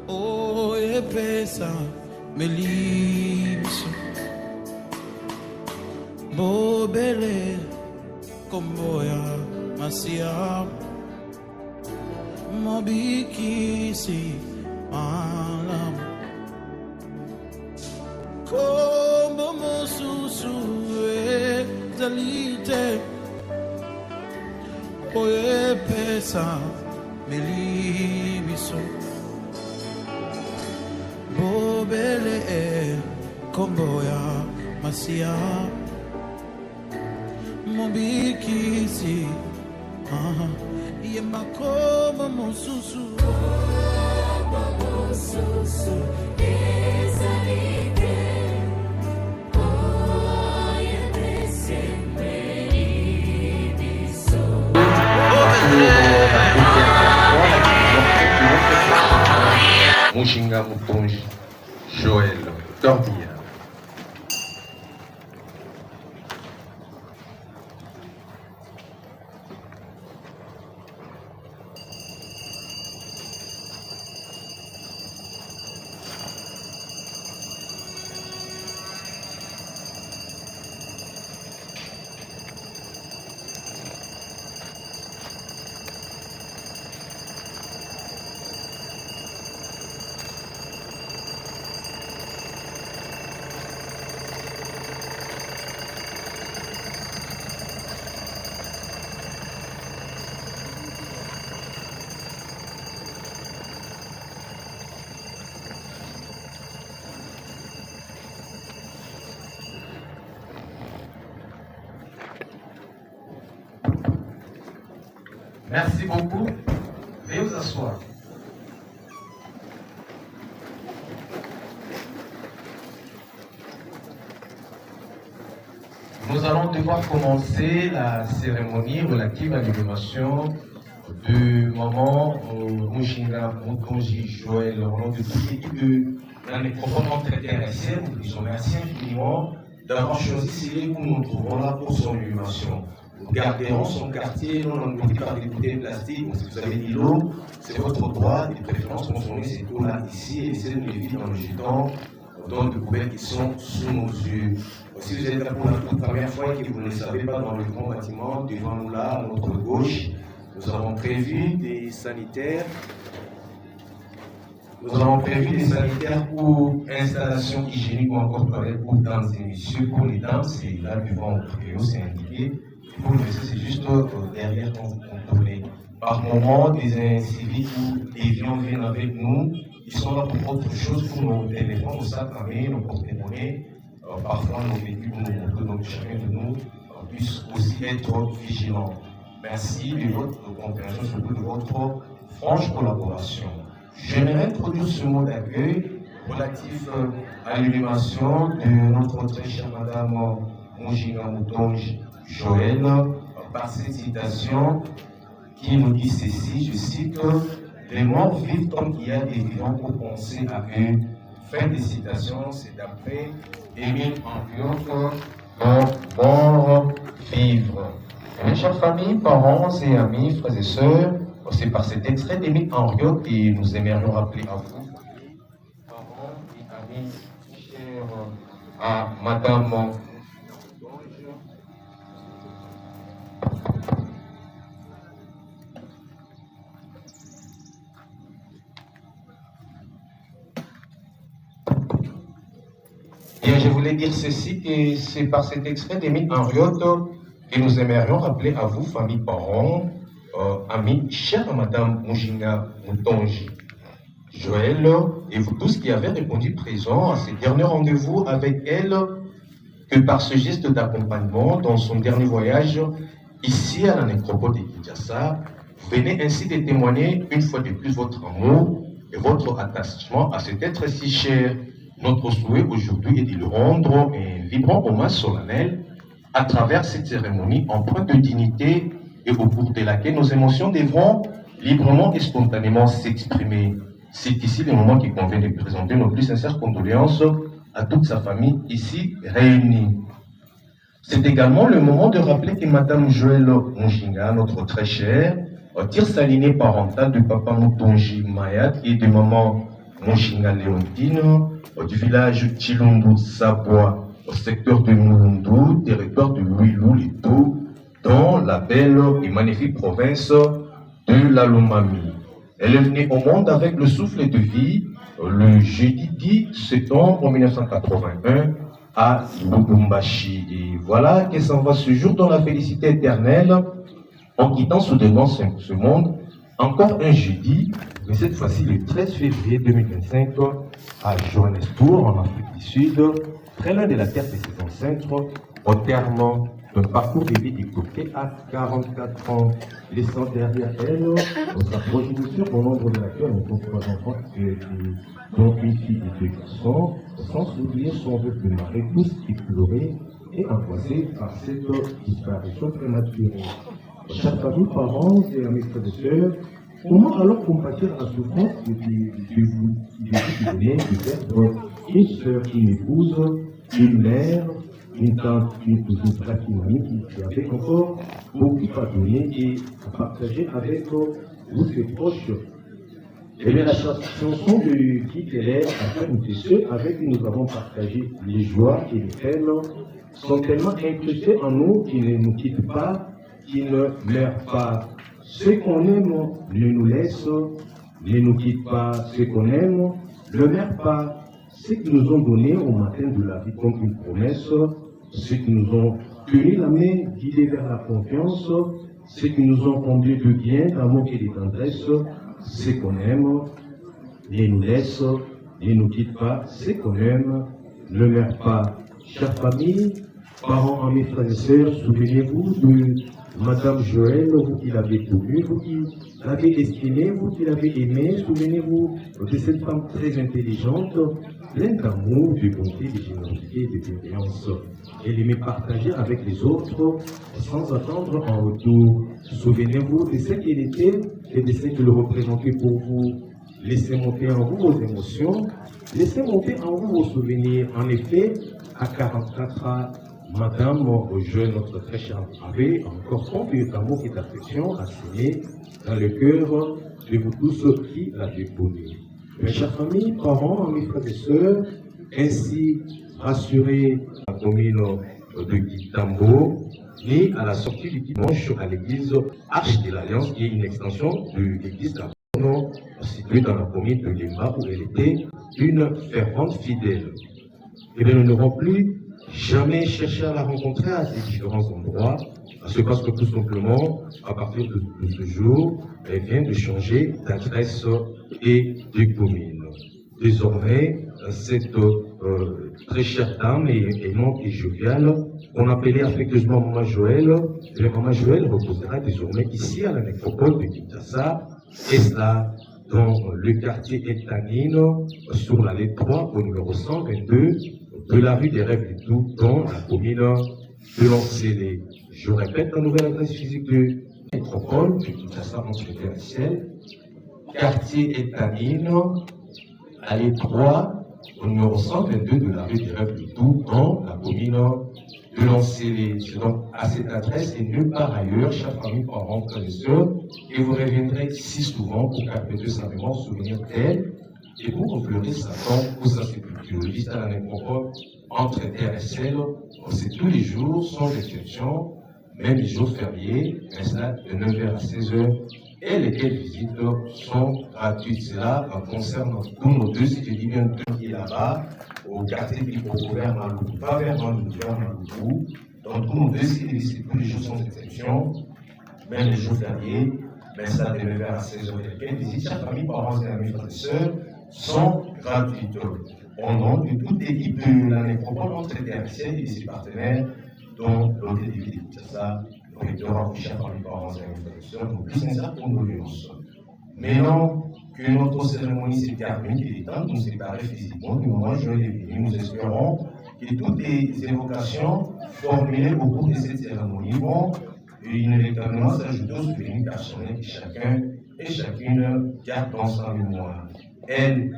Oh, e pesa melibso Bobele komboya masia Mobikisi malam Kombo mosusu e zalite Oh, e pesa melibso Bobele komboya masia Mobikisi Yemakoma mosusu Ezalite Oh, yebese meribiso Mujinga Mutonji Joël Dordia. Merci beaucoup. Veuillez vous asseoir. Nous allons devoir commencer la cérémonie relative à l'inhumation du maman Mujinga Mutonji Joël, au nom de toute l'équipe de la nécropole très intéressée. Nous disons merci infiniment d'avoir choisi ces lieux où nous nous trouvons là pour son inhumation. Nous garderons son quartier, non encombré par des bouteilles plastiques. Donc, si vous avez de l'eau, c'est votre droit, de préférence consommer cette eau-là ici et laissez nous les vides dans le jeton dans de poubelles qui sont sous nos yeux. Si vous êtes là pour la toute première fois et que vous ne le savez pas, dans le grand bâtiment, devant nous là, à notre gauche, nous avons prévu des sanitaires. Nous avons prévu des sanitaires pour installation hygiénique ou encore toilette pour dames et messieurs. Pour les dames, c'est là devant votre PO, c'est indiqué. Pour le monsieur, c'est juste derrière quand vous contrôlez. Par moment, des civiques ou des avions viennent avec nous. Ils sont là pour autre chose, pour nos téléphones, nos sacs à main, nos porte-monnaies, parfois nos véhicules, nos motos. Donc chacun de nous puisse aussi être vigilant. Merci de votre compréhension, surtout de votre franche collaboration. J'aimerais introduire ce mot d'accueil relatif à l'inhumation de notre très chère Madame Mujinga Mutonji Joël, par cette citation qui nous dit ceci, je cite, les morts vivent tant qu'il y a des vivants pour penser à eux. Fin de citation, c'est d'après Émile Henriot dans Mort vivre. Mes chères familles, parents et amis, frères et sœurs, c'est par cet extrait d'Émile Henriot que nous aimerions rappeler à vous, parents et amis, chers à Madame Bien, je voulais dire ceci, que c'est par cet extrait d'Émile Henriot que nous aimerions rappeler à vous, famille, parents, amis, chers à Madame Mujinga Mutonji Joël, et vous tous qui avez répondu présent à ce dernier rendez-vous avec elle, que par ce geste d'accompagnement dans son dernier voyage ici à la nécropole de Kinshasa, vous venez ainsi de témoigner une fois de plus votre amour et votre attachement à cet être si cher. Notre souhait aujourd'hui est de lui rendre un vibrant hommage solennel à travers cette cérémonie empreinte de dignité et au cours de laquelle nos émotions devront librement et spontanément s'exprimer. C'est ici le moment qui convient de présenter nos plus sincères condoléances à toute sa famille ici réunie. C'est également le moment de rappeler que Madame Joël Mujinga, notre très chère, tire sa lignée parentale de papa Moutonji Mayat et de maman Monshinga Léontine, du village Chilundu Sabois, au secteur de Mulundu, territoire de Louilou-Lito, dans la belle et magnifique province de la Lomami. Elle est née au monde avec le souffle de vie le jeudi 10 septembre 1981 à Lubumbashi. Et voilà qu'elle s'en va ce jour dans la félicité éternelle en quittant soudainement ce monde. Encore un jeudi, mais cette fois-ci le 13 février 2025 à Johannesburg, en Afrique du Sud, très loin de la terre de ses ancêtres, au terme d'un parcours de vie découpé à 44 ans, laissant derrière elle sa progéniture au nombre de laquelle on compte 3 enfants, dont une fille et 2 garçons, sans oublier son vœu de mari, tous éplorés et angoissés par cette disparition prématurée. Chers familles, parents et amis frères et sœurs, comment alors compatir la souffrance de vous donner de perdre une sœur, une épouse, une mère, une tante, une cousine, une amie qui avait encore beaucoup à donner et à partager avec vous, ses proches. Eh bien, la chanson de Guy Keller a fait une ceux avec qui nous avons partagé les joies et les peines sont tellement incrustés en nous qu'ils ne nous quittent pas, qu'ils ne meurent pas. Ceux qu'on aime ne nous laissent, ne nous quittent pas. Ceux qu'on aime ne meurent pas. Ceux qui nous ont donné au matin de la vie comme une promesse, ceux qui nous ont tenu la main, guidés vers la confiance, ceux qui nous ont comblés de bien, d'amour et de tendresse, ceux qu'on aime ne nous laissent, ne nous quittent pas. Ceux qu'on aime ne meurent pas. Chère famille, parents, amis, frères et sœurs, souvenez-vous de Madame Joël, vous qui l'avez connue, vous qui l'avez estimée, vous qui l'avez aimée, souvenez-vous de cette femme très intelligente, pleine d'amour, de bonté, de générosité et de bienveillance. Elle aimait partager avec les autres sans attendre en retour. Souvenez-vous de ce qu'elle était et de ce qu'elle représentait pour vous. Laissez monter en vous vos émotions, laissez monter en vous vos souvenirs. En effet, à 44 ans, Madame Jeune, notre très chère, avait encore combien d'amour et d'affection à s'aimer dans le cœur de vous tous qui l'avez connue. Mes chères familles, parents, amis, frères et sœurs, ainsi rassurés la commune de Kitambo, née à la sortie du dimanche à l'église Arche de l'Alliance, qui est une extension de l'église d'Apono, située dans la commune de Lemba, où elle était une fervente fidèle. Et bien, nous n'aurons plus jamais cherché à la rencontrer à ces différents endroits. C'est parce que tout simplement, à partir de ce jour, elle vient de changer d'adresse et de commune. Désormais, cette très chère dame et aimante et joviale, qu'on appelait affectueusement Maman Joël, et Maman Joël reposera désormais ici à la nécropole de Kinshasa, et cela dans le quartier Etanine, sur l'allée 3 au numéro 122 de la rue des Rêves du Tout, dans la commune de Lancélé. Je répète la nouvelle adresse physique de métropole de Kinshasa entre terre et ciel, quartier Etanine, allée 3 au numéro 122 de la rue des Rêves du Tout, dans la commune de Lancélé. C'est donc à cette adresse et nulle part ailleurs, chère famille, parents, frères et sœurs, et vous reviendrez si souvent pour perpétuer sa mémoire, souvenir d'elle, et pour replorer sa tombe ou sa sépulture. Juste à la nécropole, entre terre et ciel, c'est tous les jours, sans exception, même les jours fériés, installent de 9h à 16h, et lesquelles visites sont gratuites. Cela concerne tous nos deux sites, je dis bien deux qui est là-bas, au quartier Pico vers Maloubou, pas vers Maloubou, vers Maloubou. Donc tous nos deux sites visites tous les jours sans exception, même les jours fériés, mais ça de 9h à 16h, et lesquelles visites, chaque famille, parents et amis, frères et sœurs, sont gratuites. Au nom de toute l'équipe de la nécropole entre terre et ciel et ses partenaires, dont l'hôtel de ville de Kinshasa, le recteur affiché par les parents et les professeurs, nous plus sincères condoléances. Maintenant que notre cérémonie s'est terminée, il est temps de nous séparer physiquement du moment où je l'ai venu. Nous espérons que toutes les évocations formulées au cours de cette cérémonie vont inévitablement s'ajouter aux souvenirs personnels que chacun et chacune garde dans sa mémoire. Elle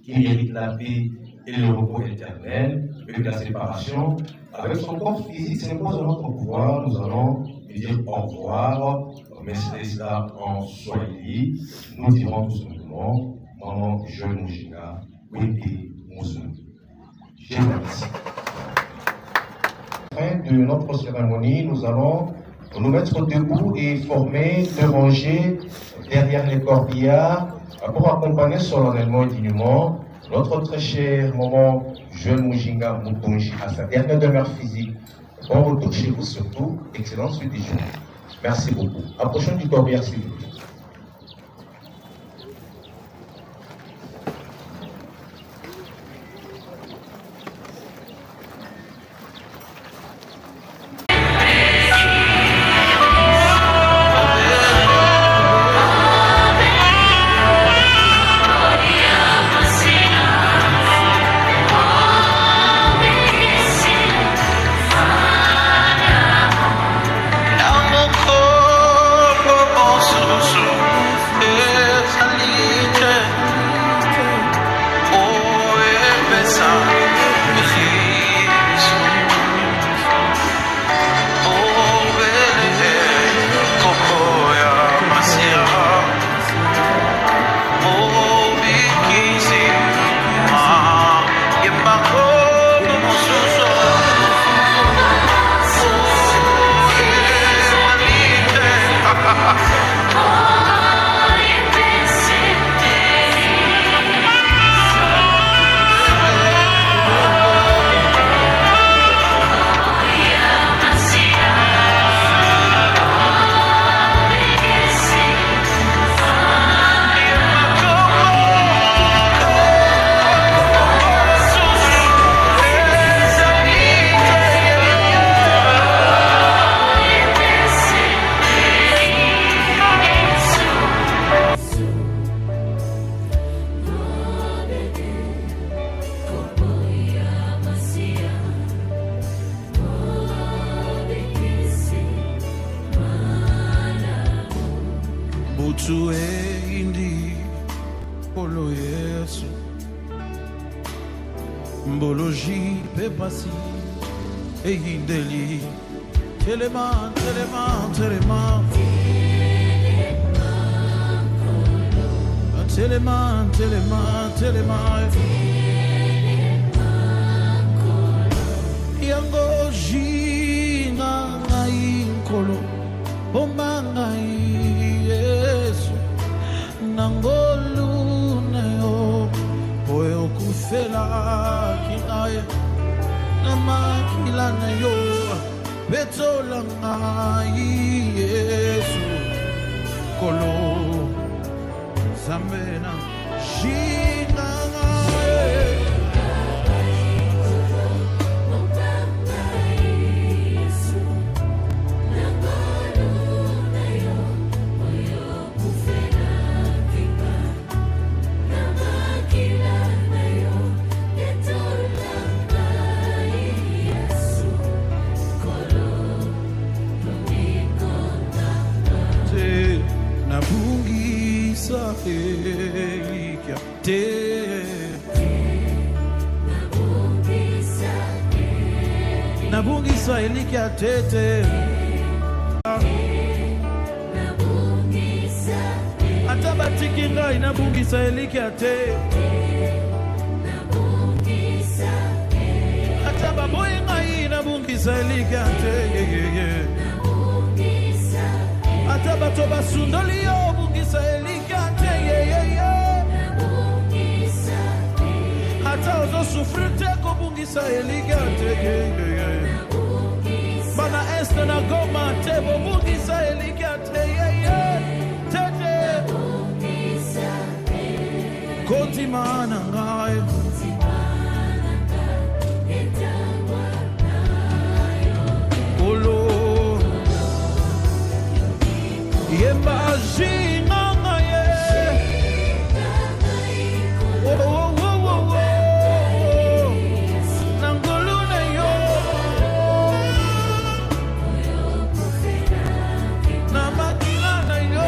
qui mérite la paix et le repos éternel, et la séparation, avec son corps physique s'impose à notre pouvoir, nous allons lui dire au revoir, mais c'est ça en Swahili. Nous dirons tout simplement Maman Joël Mujinga, Wende Muzungu. Je vous remercie. À la fin de notre cérémonie, nous allons nous mettre debout et former deux rangées derrière les corbillards pour accompagner solennellement et dignement notre très cher maman Joël Mujinga Mutonji à sa dernière demeure physique. Bon retour chez vous surtout, excellente suite des jours. Merci beaucoup. Approchons du corbillard s'il vous plaît. Butu indi polo Yesu mboloji pepasi indeli telema telema telema telema telema telema yango jinga ngai nkolo omangai nangolu nayo oyo kufela kinaye namakila nayo betola ngai Yesu kolo zambena shina ngai Nabungisa elikia tete Atabatiki ngai nabungisa elikia tete Atababoy ngai nabungisa elikia tete Atabatoba sundoli yo bungisa elikia tete Ata ozo sufrite ko bungisa elikia tete Bana este na goma tebo bungisa elikia tete Konti mana ngai Olo Yemba jinga ngai Oh Nangolu na yo Namakila na yo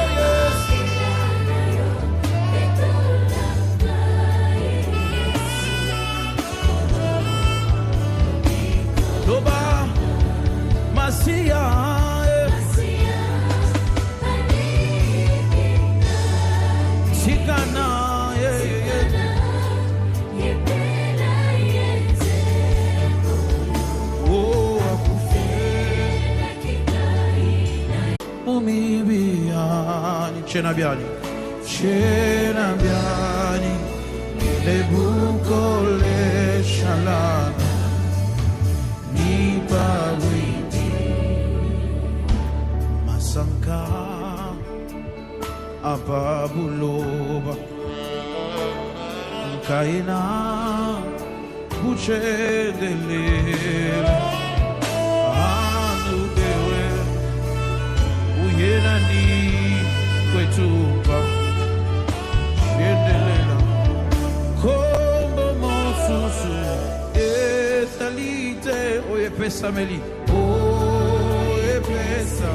biani, cena biani, le bucole shalana, mi pawiti, masanka, ababuloba, kaina, buce delele. Yenani kwetupa yendelela kombo mosusu etalite oye pesa meli oye pesa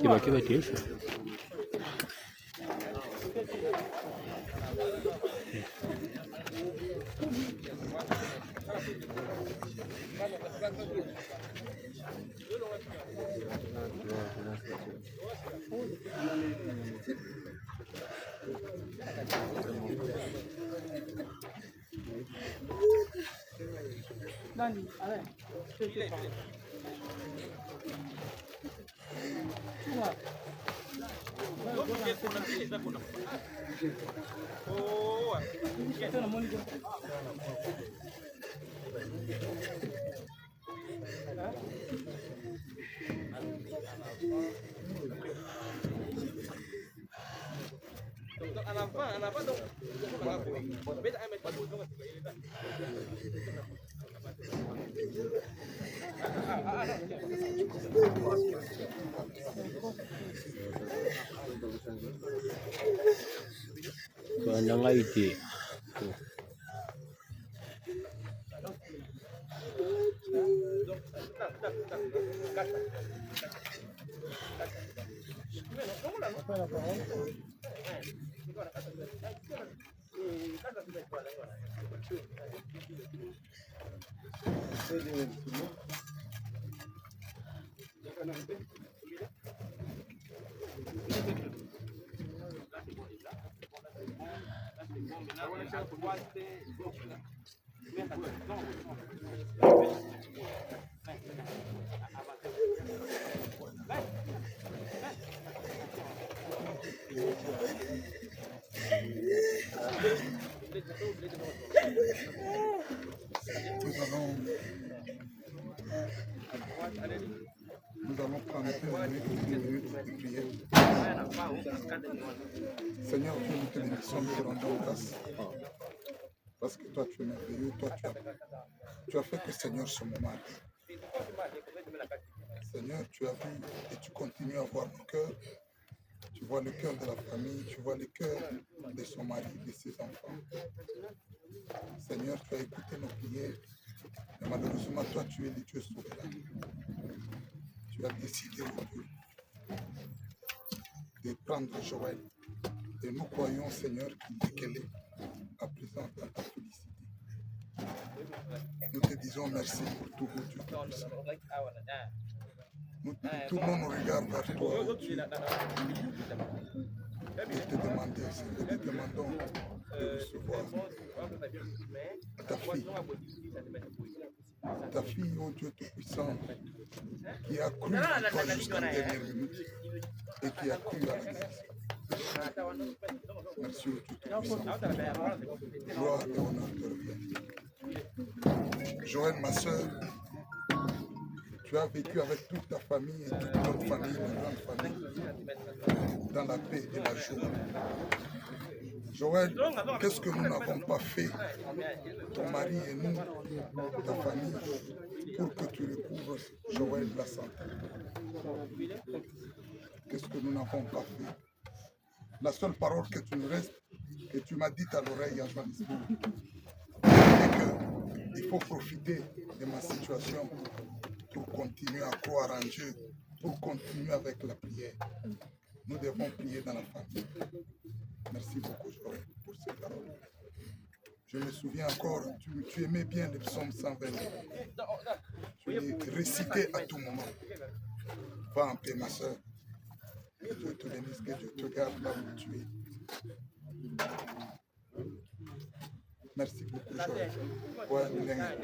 Qui va tirer? Dani, a ver. Kanya ide. Nous allons prendre une minute de prière. Seigneur Dieu, nous te bénissons, nous te rendons grâce. Parce que toi tu es merveilleux, toi tu as fait que Seigneur ce moment. Seigneur, tu as vu et tu continues à voir le cœur. Tu vois le cœur de la famille, tu vois le cœur de son mari, de ses enfants. Seigneur, tu as écouté nos prières. Mais malheureusement, toi, tu es le Dieu souverain. Tu as décidé, oh Dieu, de prendre Joël. Et nous croyons, Seigneur, qu'elle est à présent dans ta félicité. Nous te disons merci pour tout, oh Dieu. Tout le monde nous regarde vers toi, oh Dieu. Et te demander, Seigneur, te demandons de recevoir ta fille, oh Dieu Tout-Puissant, qui a cru en toi jusqu'à la dernière minute et qui a cru à l'Église. Merci, oh Dieu Tout-Puissant. Gloire et honneur te reviennent. Joël, ma soeur, tu as vécu avec toute ta famille et toute notre famille, une grande famille, dans la paix et la joie. Joël, qu'est-ce que nous n'avons pas fait, ton mari et nous, ta famille, pour que tu recouvres Joël la santé? Qu'est-ce que nous n'avons pas fait? La seule parole que tu nous restes, que tu m'as dite à l'oreille à Johannesburg, c'est qu'il faut profiter de ma situation pour continuer à croire en Dieu, pour continuer avec la prière. Nous devons prier dans la famille. Merci beaucoup, Joël, pour ces paroles. Je me souviens encore, tu aimais bien le psaume 120. Tu les récitais à tout moment. Va en paix, ma soeur. Que Dieu te bénisse, que Dieu te garde là où tu es. Merci beaucoup, Joël. Ouais, Joël,